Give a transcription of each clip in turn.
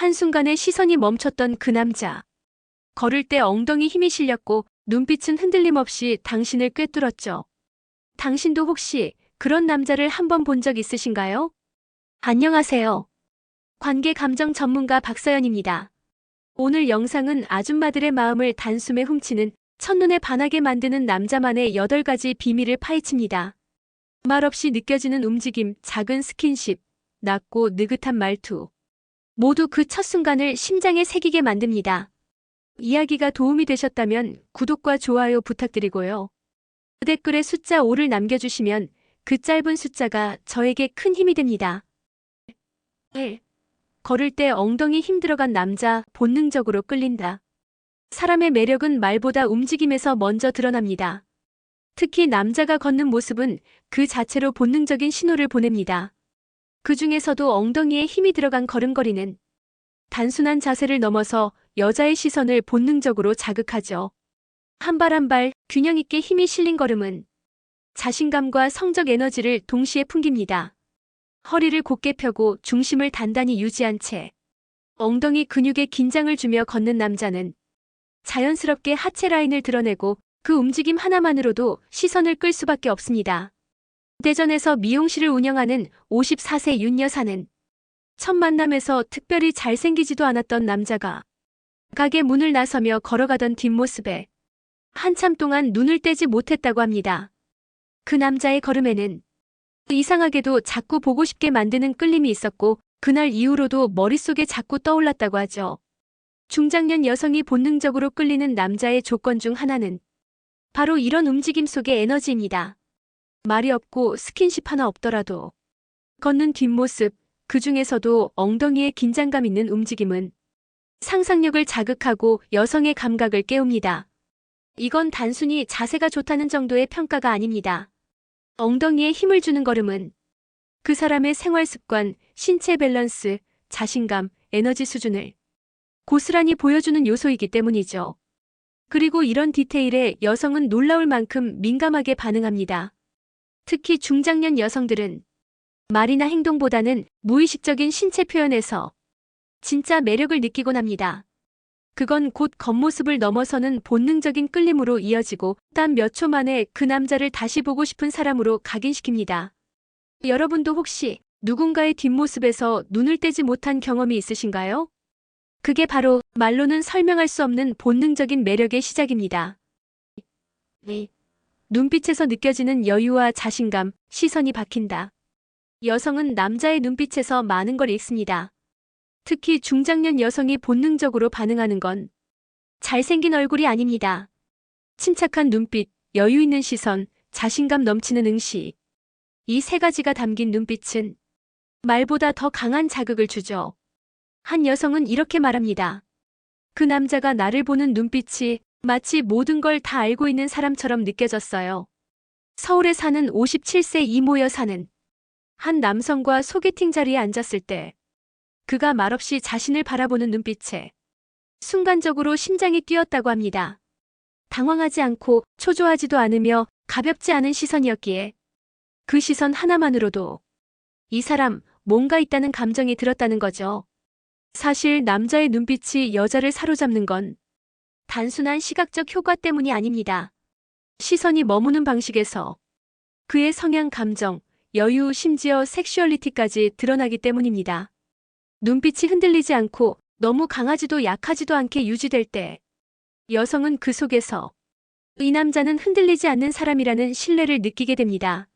한순간에 시선이 멈췄던 그 남자. 걸을 때 엉덩이 힘이 실렸고 눈빛은 흔들림 없이 당신을 꿰뚫었죠. 당신도 혹시 그런 남자를 한 번 본 적 있으신가요? 안녕하세요. 관계 감정 전문가 박서연입니다. 오늘 영상은 아줌마들의 마음을 단숨에 훔치는 첫눈에 반하게 만드는 남자만의 8가지 비밀을 파헤칩니다. 말없이 느껴지는 움직임, 작은 스킨십, 낮고 느긋한 말투. 모두 그 첫 순간을 심장에 새기게 만듭니다. 이야기가 도움이 되셨다면 구독과 좋아요 부탁드리고요. 댓글에 숫자 5를 남겨주시면 그 짧은 숫자가 저에게 큰 힘이 됩니다. 1. 걸을 때 엉덩이 힘 들어간 남자, 본능적으로 끌린다. 사람의 매력은 말보다 움직임에서 먼저 드러납니다. 특히 남자가 걷는 모습은 그 자체로 본능적인 신호를 보냅니다. 그 중에서도 엉덩이에 힘이 들어간 걸음걸이는 단순한 자세를 넘어서 여자의 시선을 본능적으로 자극하죠. 한 발 한 발 균형 있게 힘이 실린 걸음은 자신감과 성적 에너지를 동시에 풍깁니다. 허리를 곧게 펴고 중심을 단단히 유지한 채 엉덩이 근육에 긴장을 주며 걷는 남자는 자연스럽게 하체 라인을 드러내고 그 움직임 하나만으로도 시선을 끌 수밖에 없습니다. 대전에서 미용실을 운영하는 54세 윤 여사는 첫 만남에서 특별히 잘생기지도 않았던 남자가 가게 문을 나서며 걸어가던 뒷모습에 한참 동안 눈을 떼지 못했다고 합니다. 그 남자의 걸음에는 이상하게도 자꾸 보고 싶게 만드는 끌림이 있었고 그날 이후로도 머릿속에 자꾸 떠올랐다고 하죠. 중장년 여성이 본능적으로 끌리는 남자의 조건 중 하나는 바로 이런 움직임 속의 에너지입니다. 말이 없고 스킨십 하나 없더라도 걷는 뒷모습, 그 중에서도 엉덩이에 긴장감 있는 움직임은 상상력을 자극하고 여성의 감각을 깨웁니다. 이건 단순히 자세가 좋다는 정도의 평가가 아닙니다. 엉덩이에 힘을 주는 걸음은 그 사람의 생활 습관, 신체 밸런스, 자신감, 에너지 수준을 고스란히 보여주는 요소이기 때문이죠. 그리고 이런 디테일에 여성은 놀라울 만큼 민감하게 반응합니다. 특히 중장년 여성들은 말이나 행동보다는 무의식적인 신체 표현에서 진짜 매력을 느끼곤 합니다. 그건 곧 겉모습을 넘어서는 본능적인 끌림으로 이어지고 단 몇 초 만에 그 남자를 다시 보고 싶은 사람으로 각인시킵니다. 여러분도 혹시 누군가의 뒷모습에서 눈을 떼지 못한 경험이 있으신가요? 그게 바로 말로는 설명할 수 없는 본능적인 매력의 시작입니다. 눈빛에서 느껴지는 여유와 자신감, 시선이 박힌다. 여성은 남자의 눈빛에서 많은 걸 읽습니다. 특히 중장년 여성이 본능적으로 반응하는 건 잘생긴 얼굴이 아닙니다. 침착한 눈빛, 여유 있는 시선, 자신감 넘치는 응시. 이 세 가지가 담긴 눈빛은 말보다 더 강한 자극을 주죠. 한 여성은 이렇게 말합니다. 그 남자가 나를 보는 눈빛이 마치 모든 걸 다 알고 있는 사람처럼 느껴졌어요. 서울에 사는 57세 이모 여사는 한 남성과 소개팅 자리에 앉았을 때 그가 말없이 자신을 바라보는 눈빛에 순간적으로 심장이 뛰었다고 합니다. 당황하지 않고 초조하지도 않으며 가볍지 않은 시선이었기에 그 시선 하나만으로도 이 사람 뭔가 있다는 감정이 들었다는 거죠. 사실 남자의 눈빛이 여자를 사로잡는 건 단순한 시각적 효과 때문이 아닙니다. 시선이 머무는 방식에서 그의 성향, 감정, 여유, 심지어 섹슈얼리티까지 드러나기 때문입니다. 눈빛이 흔들리지 않고 너무 강하지도 약하지도 않게 유지될 때 여성은 그 속에서 이 남자는 흔들리지 않는 사람이라는 신뢰를 느끼게 됩니다.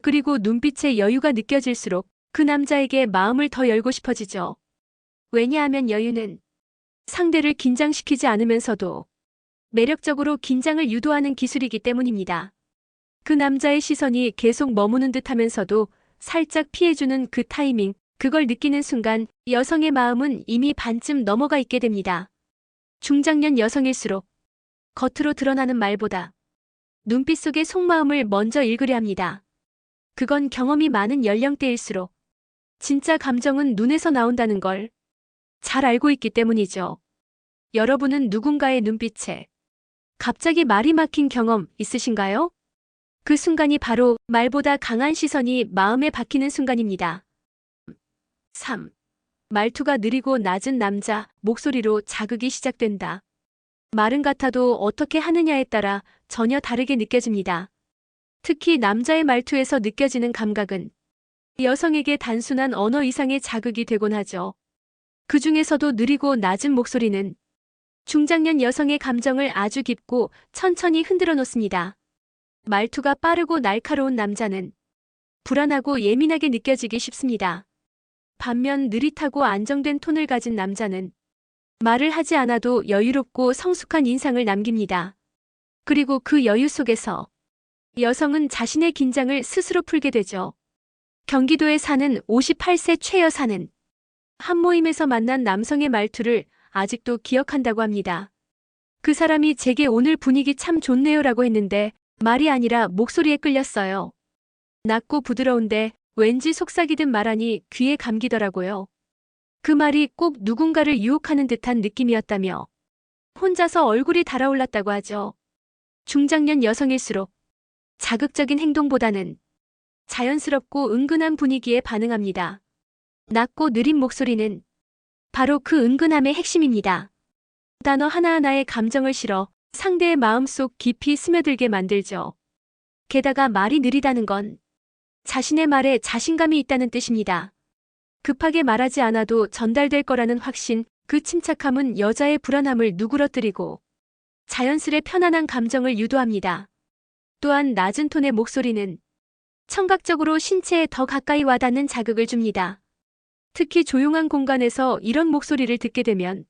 그리고 눈빛의 여유가 느껴질수록 그 남자에게 마음을 더 열고 싶어지죠. 왜냐하면 여유는 상대를 긴장시키지 않으면서도 매력적으로 긴장을 유도하는 기술이기 때문입니다. 그 남자의 시선이 계속 머무는 듯 하면서도 살짝 피해주는 그 타이밍, 그걸 느끼는 순간 여성의 마음은 이미 반쯤 넘어가 있게 됩니다. 중장년 여성일수록 겉으로 드러나는 말보다 눈빛 속의 속마음을 먼저 읽으려 합니다. 그건 경험이 많은 연령대일수록 진짜 감정은 눈에서 나온다는 걸 잘 알고 있기 때문이죠. 여러분은 누군가의 눈빛에 갑자기 말이 막힌 경험 있으신가요? 그 순간이 바로 말보다 강한 시선이 마음에 박히는 순간입니다. 3. 말투가 느리고 낮은 남자, 목소리로 자극이 시작된다. 말은 같아도 어떻게 하느냐에 따라 전혀 다르게 느껴집니다. 특히 남자의 말투에서 느껴지는 감각은 여성에게 단순한 언어 이상의 자극이 되곤 하죠. 그 중에서도 느리고 낮은 목소리는 중장년 여성의 감정을 아주 깊고 천천히 흔들어 놓습니다. 말투가 빠르고 날카로운 남자는 불안하고 예민하게 느껴지기 쉽습니다. 반면 느릿하고 안정된 톤을 가진 남자는 말을 하지 않아도 여유롭고 성숙한 인상을 남깁니다. 그리고 그 여유 속에서 여성은 자신의 긴장을 스스로 풀게 되죠. 경기도에 사는 58세 최 여사는 한 모임에서 만난 남성의 말투를 아직도 기억한다고 합니다. 그 사람이 제게 오늘 분위기 참 좋네요라고 했는데 말이 아니라 목소리에 끌렸어요. 낮고 부드러운데 왠지 속삭이듯 말하니 귀에 감기더라고요. 그 말이 꼭 누군가를 유혹하는 듯한 느낌이었다며 혼자서 얼굴이 달아올랐다고 하죠. 중장년 여성일수록 자극적인 행동보다는 자연스럽고 은근한 분위기에 반응합니다. 낮고 느린 목소리는 바로 그 은근함의 핵심입니다. 단어 하나하나에 감정을 실어 상대의 마음속 깊이 스며들게 만들죠. 게다가 말이 느리다는 건 자신의 말에 자신감이 있다는 뜻입니다. 급하게 말하지 않아도 전달될 거라는 확신, 그 침착함은 여자의 불안함을 누그러뜨리고 자연스레 편안한 감정을 유도합니다. 또한 낮은 톤의 목소리는 청각적으로 신체에 더 가까이 와닿는 자극을 줍니다. 특히 조용한 공간에서 이런 목소리를 듣게 되면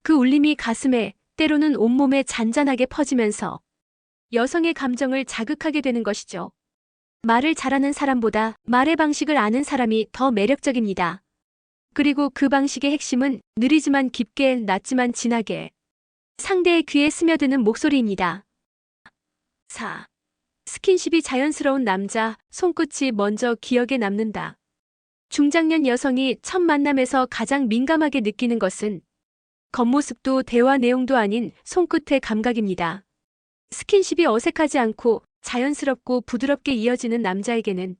그 울림이 가슴에, 때로는 온몸에 잔잔하게 퍼지면서 여성의 감정을 자극하게 되는 것이죠. 말을 잘하는 사람보다 말의 방식을 아는 사람이 더 매력적입니다. 그리고 그 방식의 핵심은 느리지만 깊게, 낮지만 진하게 상대의 귀에 스며드는 목소리입니다. 4. 스킨십이 자연스러운 남자, 손끝이 먼저 기억에 남는다. 중장년 여성이 첫 만남에서 가장 민감하게 느끼는 것은 겉모습도 대화 내용도 아닌 손끝의 감각입니다. 스킨십이 어색하지 않고 자연스럽고 부드럽게 이어지는 남자에게는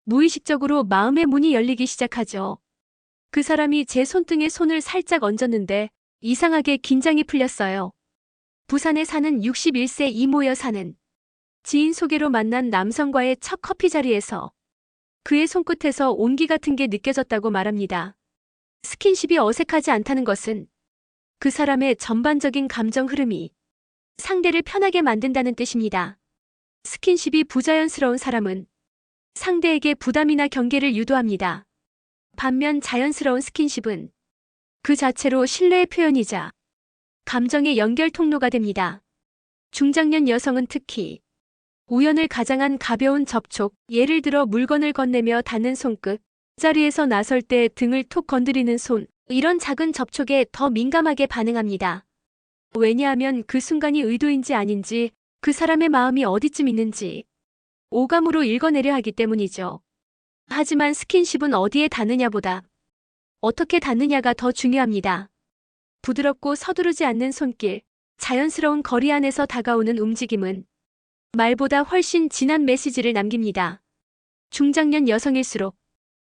무의식적으로 마음의 문이 열리기 시작하죠. 그 사람이 제 손등에 손을 살짝 얹었는데 이상하게 긴장이 풀렸어요. 부산에 사는 61세 이모 여사는 지인 소개로 만난 남성과의 첫 커피 자리에서 그의 손끝에서 온기 같은 게 느껴졌다고 말합니다. 스킨십이 어색하지 않다는 것은 그 사람의 전반적인 감정 흐름이 상대를 편하게 만든다는 뜻입니다. 스킨십이 부자연스러운 사람은 상대에게 부담이나 경계를 유도합니다. 반면 자연스러운 스킨십은 그 자체로 신뢰의 표현이자 감정의 연결 통로가 됩니다. 중장년 여성은 특히 우연을 가장한 가벼운 접촉, 예를 들어 물건을 건네며 닿는 손끝, 자리에서 나설 때 등을 톡 건드리는 손, 이런 작은 접촉에 더 민감하게 반응합니다. 왜냐하면 그 순간이 의도인지 아닌지, 그 사람의 마음이 어디쯤 있는지 오감으로 읽어내려 하기 때문이죠. 하지만 스킨십은 어디에 닿느냐보다 어떻게 닿느냐가 더 중요합니다. 부드럽고 서두르지 않는 손길, 자연스러운 거리 안에서 다가오는 움직임은 말보다 훨씬 진한 메시지를 남깁니다. 중장년 여성일수록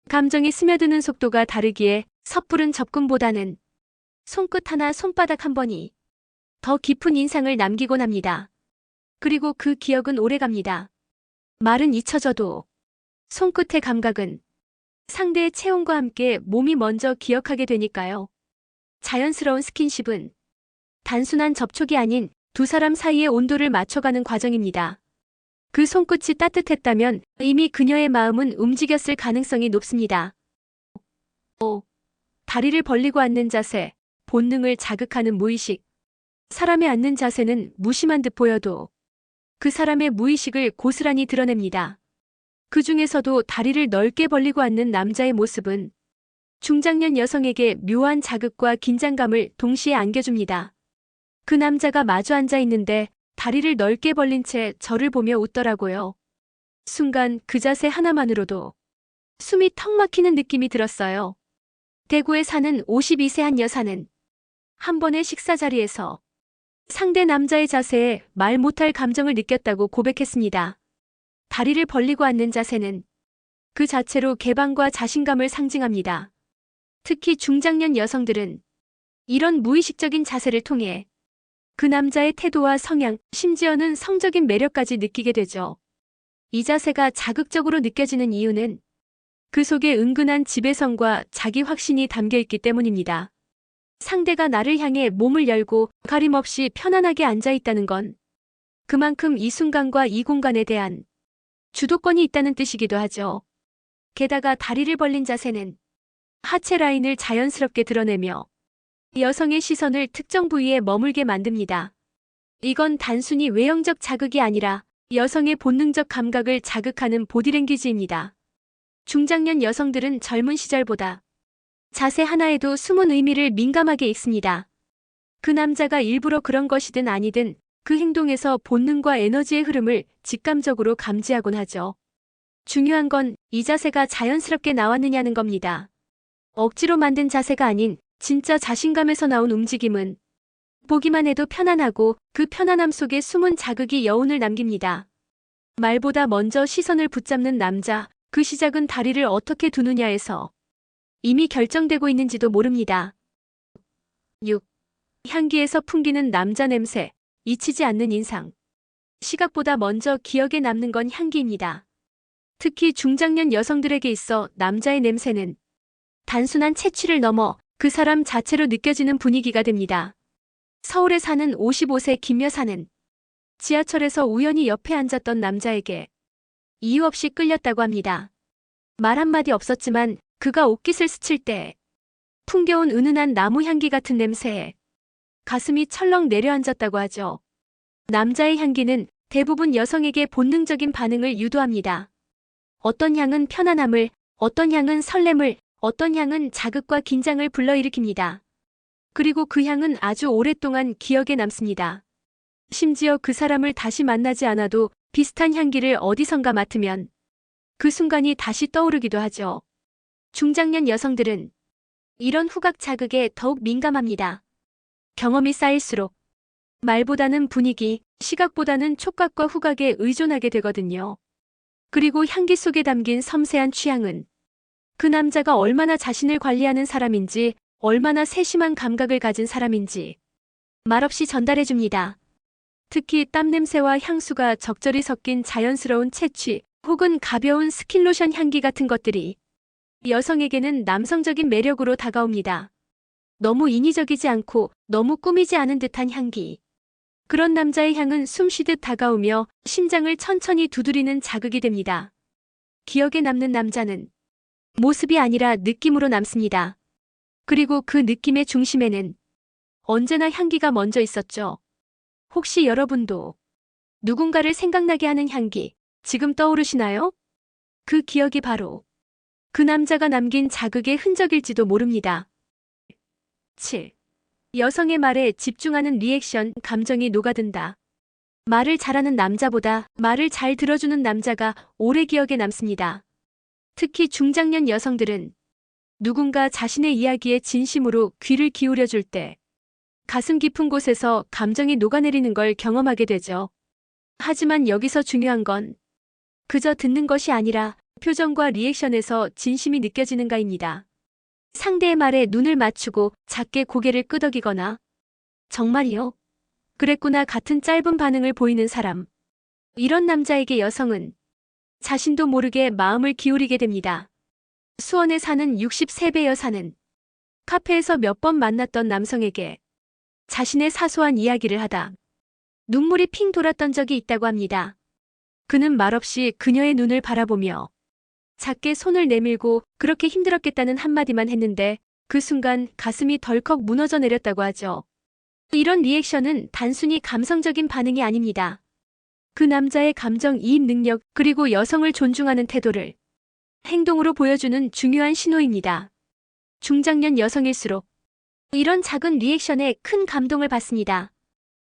감정이 스며드는 속도가 다르기에 섣부른 접근보다는 손끝 하나, 손바닥 한 번이 더 깊은 인상을 남기곤 합니다. 그리고 그 기억은 오래갑니다. 말은 잊혀져도 손끝의 감각은 상대의 체온과 함께 몸이 먼저 기억하게 되니까요. 자연스러운 스킨십은 단순한 접촉이 아닌 두 사람 사이의 온도를 맞춰가는 과정입니다. 그 손끝이 따뜻했다면 이미 그녀의 마음은 움직였을 가능성이 높습니다. 5. 다리를 벌리고 앉는 자세, 본능을 자극하는 무의식. 사람의 앉는 자세는 무심한 듯 보여도 그 사람의 무의식을 고스란히 드러냅니다. 그 중에서도 다리를 넓게 벌리고 앉는 남자의 모습은 중장년 여성에게 묘한 자극과 긴장감을 동시에 안겨줍니다. 그 남자가 마주 앉아 있는데 다리를 넓게 벌린 채 저를 보며 웃더라고요. 순간 그 자세 하나만으로도 숨이 턱 막히는 느낌이 들었어요. 대구에 사는 52세 한 여사는 한 번의 식사 자리에서 상대 남자의 자세에 말 못할 감정을 느꼈다고 고백했습니다. 다리를 벌리고 앉는 자세는 그 자체로 개방과 자신감을 상징합니다. 특히 중장년 여성들은 이런 무의식적인 자세를 통해 그 남자의 태도와 성향, 심지어는 성적인 매력까지 느끼게 되죠. 이 자세가 자극적으로 느껴지는 이유는 그 속에 은근한 지배성과 자기 확신이 담겨 있기 때문입니다. 상대가 나를 향해 몸을 열고 가림없이 편안하게 앉아 있다는 건 그만큼 이 순간과 이 공간에 대한 주도권이 있다는 뜻이기도 하죠. 게다가 다리를 벌린 자세는 하체 라인을 자연스럽게 드러내며 여성의 시선을 특정 부위에 머물게 만듭니다. 이건 단순히 외형적 자극이 아니라 여성의 본능적 감각을 자극하는 보디랭귀지입니다. 중장년 여성들은 젊은 시절보다 자세 하나에도 숨은 의미를 민감하게 읽습니다. 그 남자가 일부러 그런 것이든 아니든 그 행동에서 본능과 에너지의 흐름을 직감적으로 감지하곤 하죠. 중요한 건 이 자세가 자연스럽게 나왔느냐는 겁니다. 억지로 만든 자세가 아닌 진짜 자신감에서 나온 움직임은 보기만 해도 편안하고 그 편안함 속에 숨은 자극이 여운을 남깁니다. 말보다 먼저 시선을 붙잡는 남자, 그 시작은 다리를 어떻게 두느냐에서 이미 결정되고 있는지도 모릅니다. 6. 향기에서 풍기는 남자 냄새, 잊히지 않는 인상. 시각보다 먼저 기억에 남는 건 향기입니다. 특히 중장년 여성들에게 있어 남자의 냄새는 단순한 채취를 넘어 그 사람 자체로 느껴지는 분위기가 됩니다. 서울에 사는 55세 김 여사는 지하철에서 우연히 옆에 앉았던 남자에게 이유 없이 끌렸다고 합니다. 말 한마디 없었지만 그가 옷깃을 스칠 때 풍겨온 은은한 나무 향기 같은 냄새에 가슴이 철렁 내려앉았다고 하죠. 남자의 향기는 대부분 여성에게 본능적인 반응을 유도합니다. 어떤 향은 편안함을, 어떤 향은 설렘을, 어떤 향은 자극과 긴장을 불러일으킵니다. 그리고 그 향은 아주 오랫동안 기억에 남습니다. 심지어 그 사람을 다시 만나지 않아도 비슷한 향기를 어디선가 맡으면 그 순간이 다시 떠오르기도 하죠. 중장년 여성들은 이런 후각 자극에 더욱 민감합니다. 경험이 쌓일수록 말보다는 분위기, 시각보다는 촉각과 후각에 의존하게 되거든요. 그리고 향기 속에 담긴 섬세한 취향은 그 남자가 얼마나 자신을 관리하는 사람인지, 얼마나 세심한 감각을 가진 사람인지 말없이 전달해줍니다. 특히 땀 냄새와 향수가 적절히 섞인 자연스러운 채취 혹은 가벼운 스킨로션 향기 같은 것들이 여성에게는 남성적인 매력으로 다가옵니다. 너무 인위적이지 않고 너무 꾸미지 않은 듯한 향기. 그런 남자의 향은 숨쉬듯 다가오며 심장을 천천히 두드리는 자극이 됩니다. 기억에 남는 남자는 모습이 아니라 느낌으로 남습니다. 그리고 그 느낌의 중심에는 언제나 향기가 먼저 있었죠. 혹시 여러분도 누군가를 생각나게 하는 향기 지금 떠오르시나요? 그 기억이 바로 그 남자가 남긴 자극의 흔적일지도 모릅니다. 7. 여성의 말에 집중하는 리액션, 감정이 녹아든다. 말을 잘하는 남자보다 말을 잘 들어주는 남자가 오래 기억에 남습니다. 특히 중장년 여성들은 누군가 자신의 이야기에 진심으로 귀를 기울여줄 때 가슴 깊은 곳에서 감정이 녹아내리는 걸 경험하게 되죠. 하지만 여기서 중요한 건 그저 듣는 것이 아니라 표정과 리액션에서 진심이 느껴지는가입니다. 상대의 말에 눈을 맞추고 작게 고개를 끄덕이거나 정말이요? 그랬구나 같은 짧은 반응을 보이는 사람. 이런 남자에게 여성은 자신도 모르게 마음을 기울이게 됩니다. 수원에 사는 63배 여사는 카페에서 몇 번 만났던 남성에게 자신의 사소한 이야기를 하다 눈물이 핑 돌았던 적이 있다고 합니다. 그는 말없이 그녀의 눈을 바라보며 작게 손을 내밀고 그렇게 힘들었겠다는 한마디만 했는데 그 순간 가슴이 덜컥 무너져 내렸다고 하죠. 이런 리액션은 단순히 감성적인 반응이 아닙니다. 그 남자의 감정이입 능력 그리고 여성을 존중하는 태도를 행동으로 보여주는 중요한 신호입니다. 중장년 여성일수록 이런 작은 리액션에 큰 감동을 받습니다.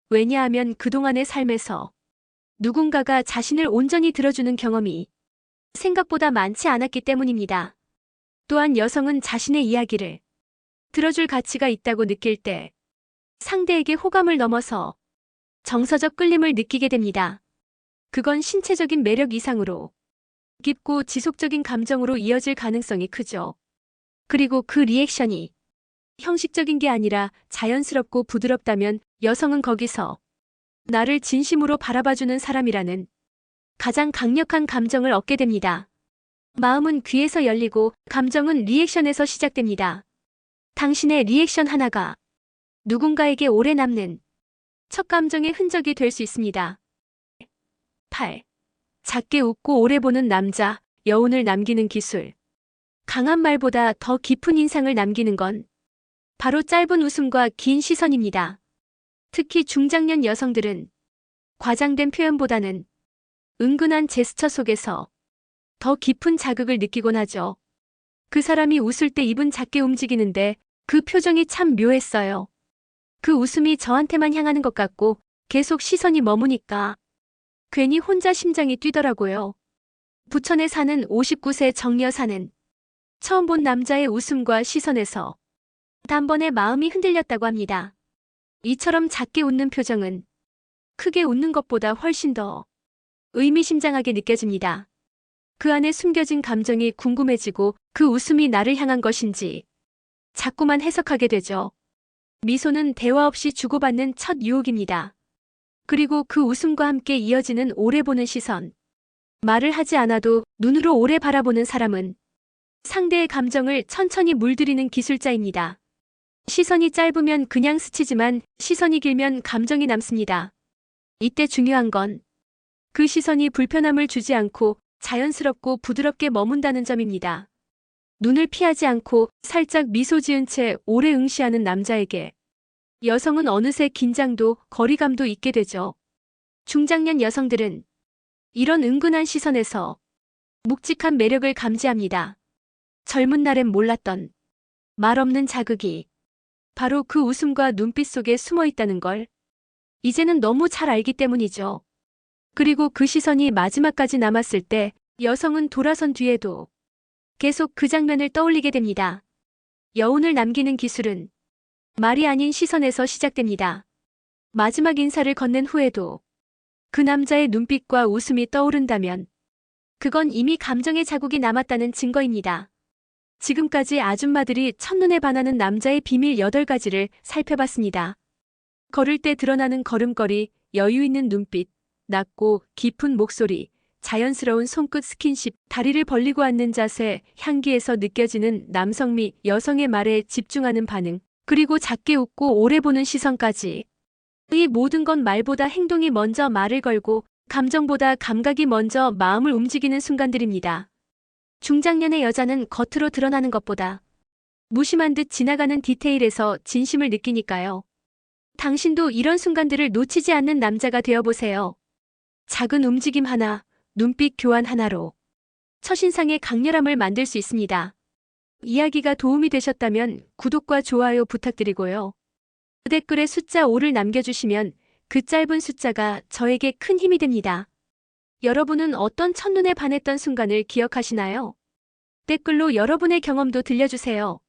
왜냐하면 그동안의 삶에서 누군가가 자신을 온전히 들어주는 경험이 생각보다 많지 않았기 때문입니다. 또한 여성은 자신의 이야기를 들어줄 가치가 있다고 느낄 때 상대에게 호감을 넘어서 정서적 끌림을 느끼게 됩니다. 그건 신체적인 매력 이상으로 깊고 지속적인 감정으로 이어질 가능성이 크죠. 그리고 그 리액션이 형식적인 게 아니라 자연스럽고 부드럽다면 여성은 거기서 나를 진심으로 바라봐주는 사람이라는 가장 강력한 감정을 얻게 됩니다. 마음은 귀에서 열리고 감정은 리액션에서 시작됩니다. 당신의 리액션 하나가 누군가에게 오래 남는 첫 감정의 흔적이 될 수 있습니다. 8. 작게 웃고 오래 보는 남자, 여운을 남기는 기술. 강한 말보다 더 깊은 인상을 남기는 건 바로 짧은 웃음과 긴 시선입니다. 특히 중장년 여성들은 과장된 표현보다는 은근한 제스처 속에서 더 깊은 자극을 느끼곤 하죠. 그 사람이 웃을 때 입은 작게 움직이는데 그 표정이 참 묘했어요. 그 웃음이 저한테만 향하는 것 같고 계속 시선이 머무니까 괜히 혼자 심장이 뛰더라고요. 부천에 사는 59세 정여사는 처음 본 남자의 웃음과 시선에서 단번에 마음이 흔들렸다고 합니다. 이처럼 작게 웃는 표정은 크게 웃는 것보다 훨씬 더 의미심장하게 느껴집니다. 그 안에 숨겨진 감정이 궁금해지고 그 웃음이 나를 향한 것인지 자꾸만 해석하게 되죠. 미소는 대화 없이 주고받는 첫 유혹입니다. 그리고 그 웃음과 함께 이어지는 오래 보는 시선. 말을 하지 않아도 눈으로 오래 바라보는 사람은 상대의 감정을 천천히 물들이는 기술자입니다. 시선이 짧으면 그냥 스치지만 시선이 길면 감정이 남습니다. 이때 중요한 건 그 시선이 불편함을 주지 않고 자연스럽고 부드럽게 머문다는 점입니다. 눈을 피하지 않고 살짝 미소 지은 채 오래 응시하는 남자에게 여성은 어느새 긴장도 거리감도 있게 되죠. 중장년 여성들은 이런 은근한 시선에서 묵직한 매력을 감지합니다. 젊은 날엔 몰랐던 말 없는 자극이 바로 그 웃음과 눈빛 속에 숨어 있다는 걸 이제는 너무 잘 알기 때문이죠. 그리고 그 시선이 마지막까지 남았을 때 여성은 돌아선 뒤에도 계속 그 장면을 떠올리게 됩니다. 여운을 남기는 기술은 말이 아닌 시선에서 시작됩니다. 마지막 인사를 건넨 후에도 그 남자의 눈빛과 웃음이 떠오른다면 그건 이미 감정의 자국이 남았다는 증거입니다. 지금까지 아줌마들이 첫눈에 반하는 남자의 비밀 8가지를 살펴봤습니다. 걸을 때 드러나는 걸음걸이, 여유 있는 눈빛, 낮고 깊은 목소리, 자연스러운 손끝 스킨십, 다리를 벌리고 앉는 자세, 향기에서 느껴지는 남성 미 여성의 말에 집중하는 반응, 그리고 작게 웃고 오래 보는 시선까지. 이 모든 건 말보다 행동이 먼저 말을 걸고 감정보다 감각이 먼저 마음을 움직이는 순간들입니다. 중장년의 여자는 겉으로 드러나는 것보다 무심한 듯 지나가는 디테일에서 진심을 느끼니까요. 당신도 이런 순간들을 놓치지 않는 남자가 되어보세요. 작은 움직임 하나, 눈빛 교환 하나로 첫인상의 강렬함을 만들 수 있습니다. 이야기가 도움이 되셨다면 구독과 좋아요 부탁드리고요. 댓글에 숫자 5를 남겨주시면 그 짧은 숫자가 저에게 큰 힘이 됩니다. 여러분은 어떤 첫눈에 반했던 순간을 기억하시나요? 댓글로 여러분의 경험도 들려주세요.